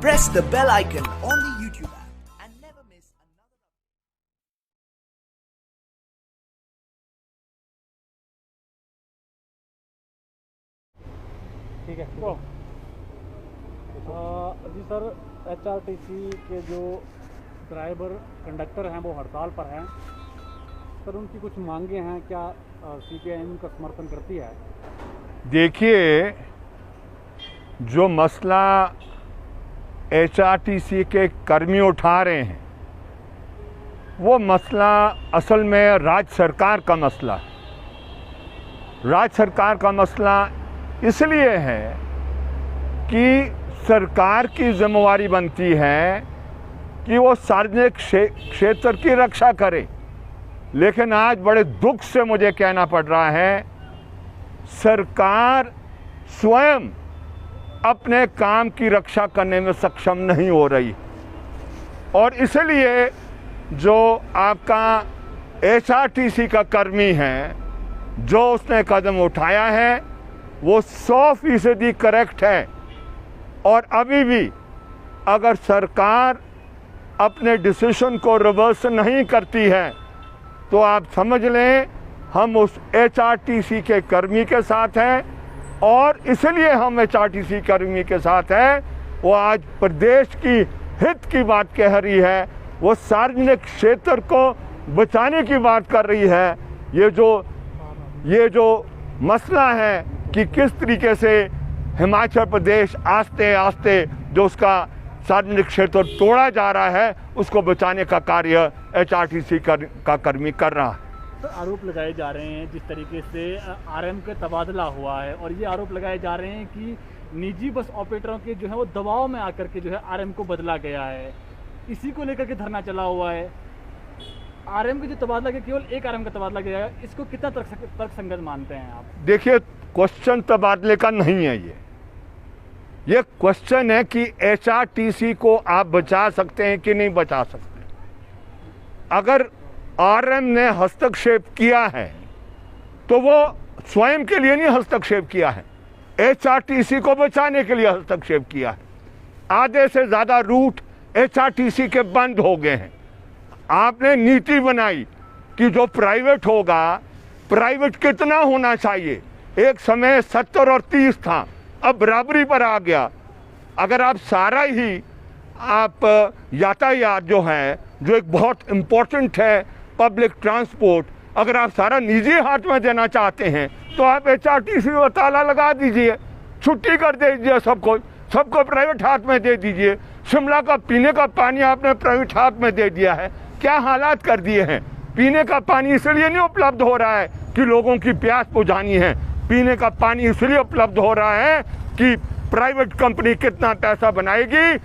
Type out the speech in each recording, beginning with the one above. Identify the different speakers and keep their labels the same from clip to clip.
Speaker 1: press the bell icon on the YouTube app and never miss another.
Speaker 2: ठीक है जी sir, HRTC के जो driver conductor हैं वो हड़ताल पर हैं सर, उनकी कुछ मांगे हैं, क्या CPIM उनका समर्थन करती है?
Speaker 3: देखिए, जो मसला HRTC के कर्मी उठा रहे हैं वो मसला असल में राज्य सरकार का मसला है। राज्य सरकार का मसला इसलिए है कि सरकार की जिम्मेवारी बनती है कि वो सार्वजनिक क्षेत्र की रक्षा करे, लेकिन आज बड़े दुख से मुझे कहना पड़ रहा है सरकार स्वयं अपने काम की रक्षा करने में सक्षम नहीं हो रही, और इसलिए जो आपका HRTC का कर्मी है जो उसने कदम उठाया है वो 100% करेक्ट है। और अभी भी अगर सरकार अपने डिसीजन को रिवर्स नहीं करती है तो आप समझ लें हम उस HRTC के कर्मी के साथ हैं, और इसलिए हम HRTC कर्मी के साथ हैं। वो आज प्रदेश की हित की बात कह रही है, वो सार्वजनिक क्षेत्र को बचाने की बात कर रही है। ये जो मसला है कि किस तरीके से हिमाचल प्रदेश आस्ते आस्ते जो उसका सार्वजनिक क्षेत्र तोड़ा जा रहा है उसको बचाने का कार्य HRTC का कर्मी कर रहा है।
Speaker 2: तो आरोप लगाए जा रहे हैं जिस तरीके से RM का तबादला हुआ है, और ये आरोप लगाए जा रहे हैं कि निजी बस ऑपरेटरों के जो है वो दबाव में आकर के जो है RM को बदला गया है, इसी को लेकर के धरना चला हुआ है। RM का जो तबादला किया, केवल एक RM का तबादला गया है, इसको कितना तर्कसंगत मानते हैं आप? देखिए,
Speaker 3: क्वेश्चन तबादले का नहीं है, ये क्वेश्चन है कि HRTC को आप बचा सकते हैं कि नहीं बचा सकते। अगर RM ने हस्तक्षेप किया है तो वो स्वयं के लिए नहीं हस्तक्षेप किया है, HRTC को बचाने के लिए हस्तक्षेप किया है। आधे से ज़्यादा रूट HRTC के बंद हो गए हैं। आपने नीति बनाई कि जो प्राइवेट होगा, प्राइवेट कितना होना चाहिए, एक समय 70 और 30 था, अब बराबरी पर आ गया। अगर आप सारा ही आप यातायात जो है, जो एक बहुत इम्पोर्टेंट है पब्लिक ट्रांसपोर्ट, अगर आप सारा निजी हाथ में देना चाहते हैं तो आप HRTC को ताला लगा दीजिए, छुट्टी कर दीजिए, सबको प्राइवेट हाथ में दे दीजिए। शिमला का पीने का पानी आपने प्राइवेट हाथ में दे दिया है, क्या हालात कर दिए हैं। पीने का पानी इसलिए नहीं उपलब्ध हो रहा है कि लोगों की प्यास बुझानी है, पीने का पानी इसलिए उपलब्ध हो रहा है कि प्राइवेट कंपनी कितना पैसा बनाएगी।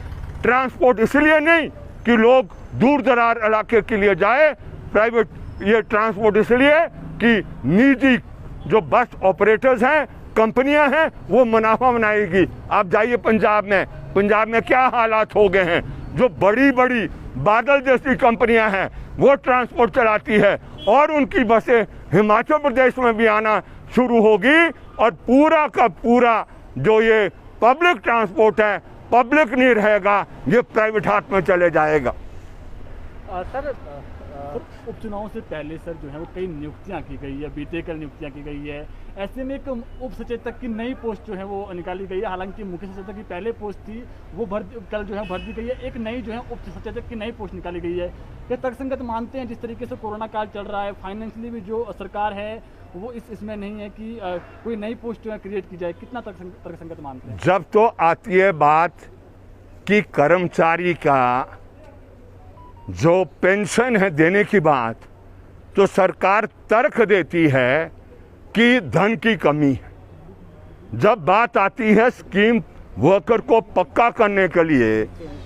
Speaker 3: ट्रांसपोर्ट इसलिए नहीं कि लोग दूर दराज इलाके के लिए जाए, प्राइवेट ये ट्रांसपोर्ट इसलिए कि निजी जो बस ऑपरेटर्स हैं, कंपनियां हैं, वो मुनाफा बनाएगी। आप जाइए पंजाब में क्या हालात हो गए हैं। जो बड़ी बड़ी बादल जैसी कंपनियां हैं वो ट्रांसपोर्ट चलाती है, और उनकी बसें हिमाचल प्रदेश में भी आना शुरू होगी, और पूरा का पूरा जो ये पब्लिक ट्रांसपोर्ट है पब्लिक नहीं रहेगा, ये प्राइवेट हाथ में चले जाएगा।
Speaker 2: सर, उपचुनाव से पहले सर जो है वो कई नियुक्तियां की गई है, बीते कल नियुक्तियां की गई है। ऐसे में एक उप सचेतक की नई पोस्ट जो है वो निकाली गई है। हालांकि मुख्य सचेतक की पहले पोस्ट थी वो कल जो है भर दी गई है, एक नई जो है उप सचेतक की नई पोस्ट निकाली गई है। ये तर्कसंगत मानते हैं जिस तरीके से कोरोना काल चल रहा है, फाइनेंशियली भी जो सरकार है वो इसमें नहीं है कि कोई नई पोस्ट जो है क्रिएट की जाए, कितना तर्कसंगत मानते हैं?
Speaker 3: जब तो आती है बात कि कर्मचारी का जो पेंशन है देने की बात, तो सरकार तर्क देती है कि धन की कमी है। जब बात आती है स्कीम वर्कर को पक्का करने के लिए,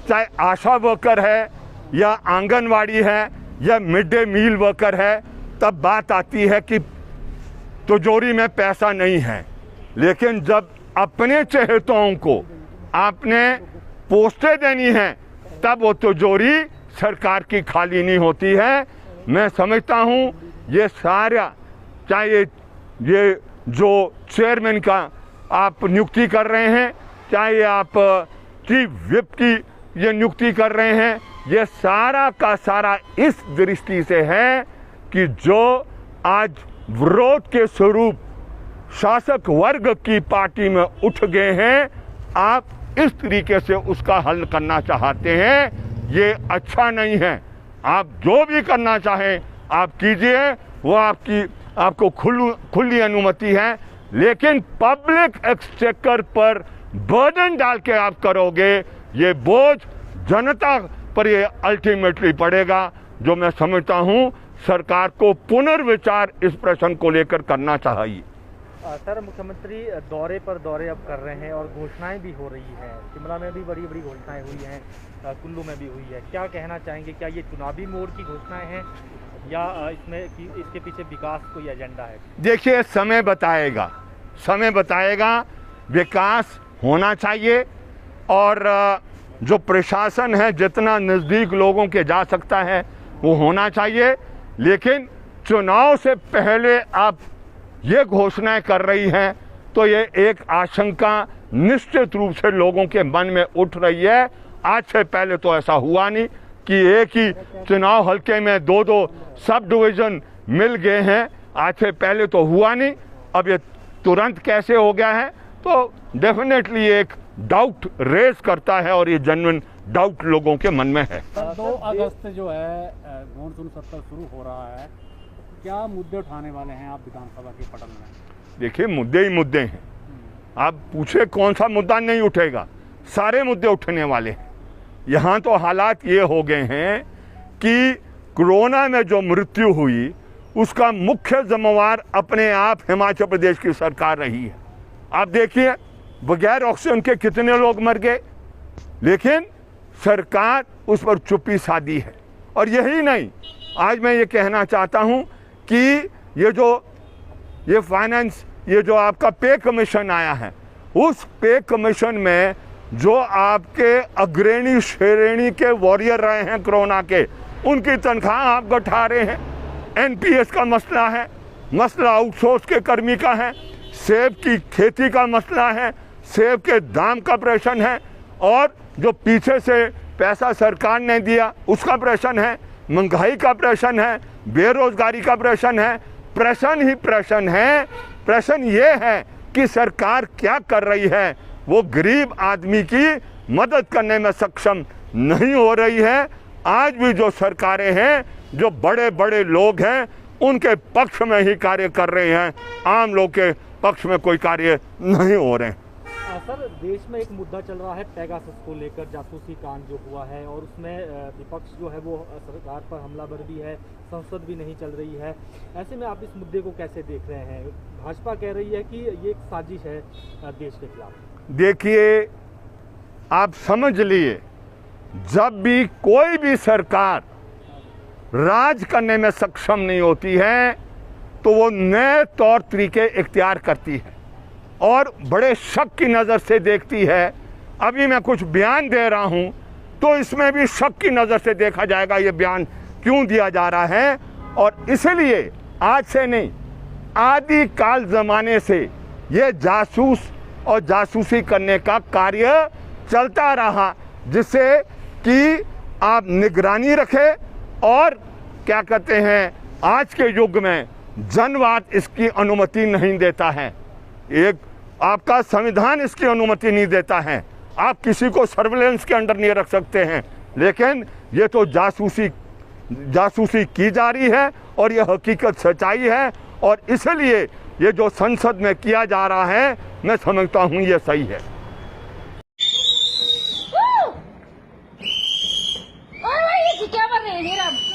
Speaker 3: चाहे आशा वर्कर है या आंगनवाड़ी है या मिड डे मील वर्कर है, तब बात आती है कि तिजोरी में पैसा नहीं है। लेकिन जब अपने चहेतों को आपने पोस्टें देनी हैं तब वो तिजोरी सरकार की खाली नहीं होती है। मैं समझता हूँ ये सारा, चाहे ये जो चेयरमैन का आप नियुक्ति कर रहे हैं, चाहे आप चीफ विप की ये नियुक्ति कर रहे हैं, ये सारा का सारा इस दृष्टि से है कि जो आज विरोध के स्वरूप शासक वर्ग की पार्टी में उठ गए हैं, आप इस तरीके से उसका हल करना चाहते हैं, ये अच्छा नहीं है। आप जो भी करना चाहें आप कीजिए, वो आपको खुली अनुमति है, लेकिन पब्लिक एक्सचेकर पर बर्डन डाल के आप करोगे, ये बोझ जनता पर ये अल्टीमेटली पड़ेगा, जो मैं समझता हूँ सरकार को पुनर्विचार इस प्रश्न को लेकर करना चाहिए।
Speaker 4: सर, मुख्यमंत्री दौरे पर दौरे अब कर रहे हैं और घोषणाएं भी हो रही हैं। शिमला में भी बड़ी बड़ी घोषणाएं हुई हैं, कुल्लू में भी हुई है। क्या कहना चाहेंगे, क्या ये चुनावी मोड़ की घोषणाएं हैं या इसके पीछे विकास कोई एजेंडा है?
Speaker 3: देखिए, समय बताएगा। विकास होना चाहिए और जो प्रशासन है जितना नज़दीक लोगों के जा सकता है वो होना चाहिए, लेकिन चुनाव से पहले आप ये घोषणाएं कर रही हैं तो ये एक आशंका निश्चित रूप से लोगों के मन में उठ रही है। आज से पहले तो ऐसा हुआ नहीं कि एक ही चुनाव हल्के में दो सब डिवीज़न मिल गए हैं, आज से पहले तो हुआ नहीं। अब ये तुरंत कैसे हो गया है, तो डेफिनेटली एक डाउट रेज करता है और ये जेन्युइन डाउट लोगों के मन में है।
Speaker 2: 2 अगस्त जो है मानसून सत्र शुरू हो रहा है, क्या मुद्दे उठाने वाले हैं आप विधानसभा के पटल में?
Speaker 3: देखिए, मुद्दे ही मुद्दे हैं। आप पूछे कौन सा मुद्दा नहीं उठेगा, सारे मुद्दे उठने वाले हैं। यहाँ तो हालात ये हो गए हैं कि कोरोना में जो मृत्यु हुई उसका मुख्य जिम्मेवार अपने आप हिमाचल प्रदेश की सरकार रही है। आप देखिए, बगैर ऑक्सीजन के कितने लोग मर गए, लेकिन सरकार उस पर चुप्पी साधी है। और यही नहीं, आज मैं ये कहना चाहता हूँ कि ये जो आपका पे कमीशन आया है, उस पे कमीशन में जो आपके अग्रणी श्रेणी के वॉरियर रहे हैं कोरोना के, उनकी तनख्वाह आप घटा रहे हैं। एनपीएस का मसला है, मसला आउटसोर्स के कर्मी का है, सेब की खेती का मसला है, सेब के दाम का प्रश्न है, और जो पीछे से पैसा सरकार ने दिया उसका प्रश्न है, महंगाई का प्रश्न है, बेरोजगारी का प्रश्न है। प्रश्न ही प्रश्न है। प्रश्न ये है कि सरकार क्या कर रही है, वो गरीब आदमी की मदद करने में सक्षम नहीं हो रही है। आज भी जो सरकारें हैं, जो बड़े बड़े लोग हैं, उनके पक्ष में ही कार्य कर रहे हैं, आम लोग के पक्ष में कोई कार्य नहीं हो रहे हैं।
Speaker 4: सर, देश में एक मुद्दा चल रहा है पेगासस को लेकर, जासूसी कांड जो हुआ है, और उसमें विपक्ष जो है वो सरकार पर हमलावर भी है, संसद भी नहीं चल रही है। ऐसे में आप इस मुद्दे को कैसे देख रहे हैं? भाजपा कह रही है कि ये एक साजिश है देश के खिलाफ।
Speaker 3: देखिए, आप समझ लिए, जब भी कोई भी सरकार राज करने में सक्षम नहीं होती है तो वो नए तौर तरीके इख्तियार करती है और बड़े शक की नज़र से देखती है। अभी मैं कुछ बयान दे रहा हूं तो इसमें भी शक की नज़र से देखा जाएगा ये बयान क्यों दिया जा रहा है। और इसलिए आज से नहीं, आदि काल ज़माने से ये जासूस और जासूसी करने का कार्य चलता रहा, जिससे कि आप निगरानी रखें। और क्या कहते हैं, आज के युग में जनवाद इसकी अनुमति नहीं देता है, एक आपका संविधान इसकी अनुमति नहीं देता है। आप किसी को सर्विलेंस के अंडर नहीं रख सकते हैं, लेकिन ये तो जासूसी की जा रही है और ये हकीकत सच्चाई है। और इसलिए ये जो संसद में किया जा रहा है, मैं समझता हूँ ये सही है।
Speaker 5: क्या कर रहे हैं?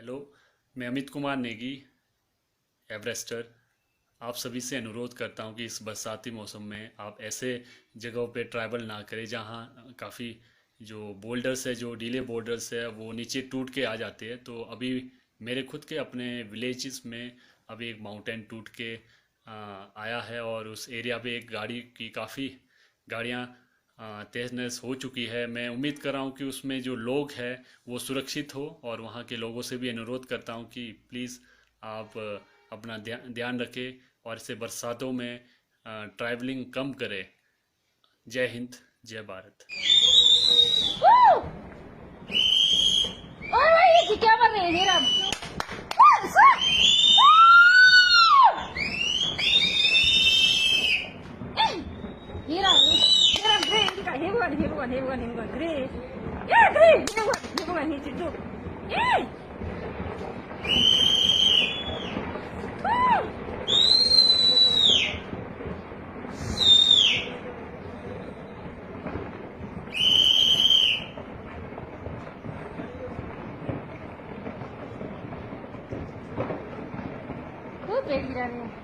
Speaker 6: हेलो, मैं अमित कुमार नेगी, एवरेस्टर। आप सभी से अनुरोध करता हूं कि इस बरसाती मौसम में आप ऐसे जगहों पे ट्रैवल ना करें जहां काफ़ी जो बोल्डर्स है, जो डीले बोल्डर्स है, वो नीचे टूट के आ जाते हैं। तो अभी मेरे खुद के अपने विलेजेस में अभी एक माउंटेन टूट के आया है और उस एरिया पे एक गाड़ी की काफ़ी गाड़ियाँ तहस-नहस हो चुकी है। मैं उम्मीद कर रहा हूँ कि उसमें जो लोग हैं वो सुरक्षित हो, और वहाँ के लोगों से भी अनुरोध करता हूँ कि प्लीज़ आप अपना ध्यान रखें और ऐसे बरसातों में ट्रैवलिंग कम करें। जय हिंद, जय भारत।
Speaker 5: ओए ये क्या कर रहे हैं हेरा? हेरा हेरा ग्रे का हेवन ग्रे ये ग्रे हेवन नीचे जो ये खूब पेड़ गिरा रहे हैं।